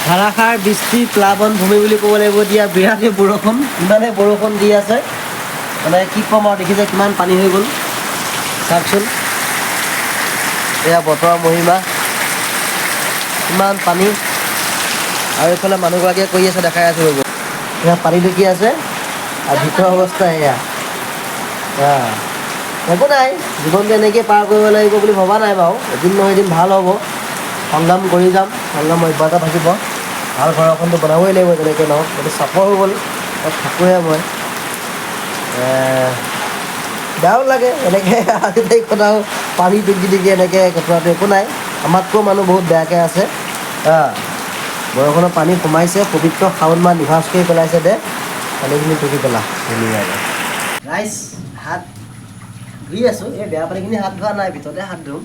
ধাৰাসাৰ বৃষ্টি প্লাৱন ভূমি বুলি ক'ব লাগিব। দিয়া বিৰাটেই বৰষুণ, ইমানেই বৰষুণ দি আছে মানে কি ক'ম আৰু, দেখিছে কিমান পানী হৈ গ'ল চাওকচোন। এয়া বতৰৰ মহিমা, কিমান পানী। আৰু এইফালে মানুহগৰাকীয়ে কৰি আছে, দেখাই আছোঁ ৰ'ব। এয়া পানী দেখি আছে আৰু ভিতৰৰ অৱস্থা এয়া। একো নাই, জীৱনটো এনেকৈ পাৰ কৰিব লাগিব বুলি ভবা নাই বাৰু। এদিন নহয় এদিন ভাল হ'ব, সংগ্ৰাম কৰি যাম, সংগ্ৰাম অব্যাহত থাকিব। ভাল ঘৰ এখনটো বনাবই লাগিব যেনেকৈ নহওক। এইটো চাপৰ হৈ গ'ল, তাত থাকোঁহে মই। বেয়াও লাগে এনেকৈ আজি তাৰিখত আৰু পানী টুকি টুকি এনেকৈ কটোৱাটো। একো নাই, আমাতকৈ মানুহ বহুত বেয়াকৈ আছে। বৰষুণৰ পানী সোমাইছে, পবিত্ৰ শাওণ মাহ নিভাঁজ কৰি পেলাইছে। দে পানীখিনি টুকি পেলা ধুনীয়াকৈ। ৰাইজ হাত ধুই আছোঁ, এই বেয়া পানীখিনি হাত ধোৱা নাই, ভিতৰতে হাত ধুম।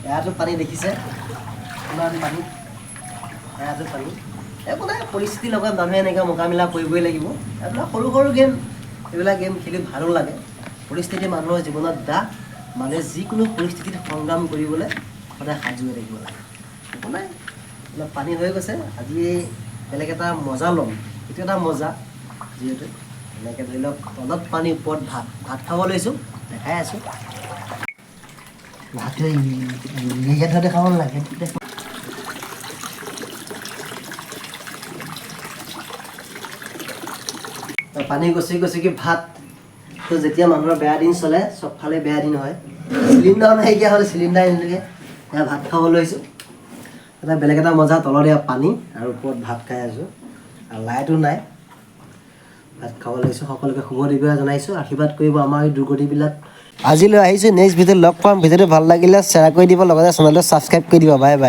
এয়াতো পানী দেখিছে কিমান পানী, এয়াতো পানী। একো নাই, পৰিস্থিতিৰ লগত মানুহে এনেকৈ মোকাবিলা কৰিবই লাগিব। এইবিলাক সৰু সৰু গেম, এইবিলাক গেম খেলি ভালো লাগে। পৰিস্থিতি মানুহৰ জীৱনত দাহ, মানুহে যিকোনো পৰিস্থিতিত সংগ্ৰাম কৰিবলৈ সদায় সাজু হৈ থাকিব লাগে। একো নাই, অলপ পানী হৈ গৈছে, আজি বেলেগ এটা মজা ল'ম। এইটো এটা মজা, যিহেতু এনেকৈ ধৰি লওক তলত পানী ওপৰত ভাত, ভাত খাব লৈছোঁ, দেখাই আছোঁ। ভাতটো ধৰণে খাব নালাগে। পানী গচকি গচকি ভাত। তো যেতিয়া মানুহৰ বেয়া দিন চলে, চবফালে বেয়া দিন হয়। চিলিণ্ডাৰ নাইকিয়া হ'লে চিলিণ্ডাৰ আনিলোগৈ, এয়া ভাত খাব লৈছোঁ। এটা বেলেগ এটা মজা, তলত এয়া পানী আৰু ওপৰত ভাত খাই আছোঁ, আৰু লাইটো নাই। ভাত খাব লৈছোঁ, সকলোকে শুভ দীঘল জনাইছোঁ, আশীৰ্বাদ কৰিব আমাৰ এই দুৰ্গতিবিলাক। আজিলৈ আহিছোঁ, নেক্সট ভিডিঅ'ত লগ পাম। ভিডিঅ'টো ভাল লাগিলে শ্বেয়াৰ কৰি দিব, লগতে চেনেলটো ছাবস্ক্ৰাইব কৰি দিব। Bye bye.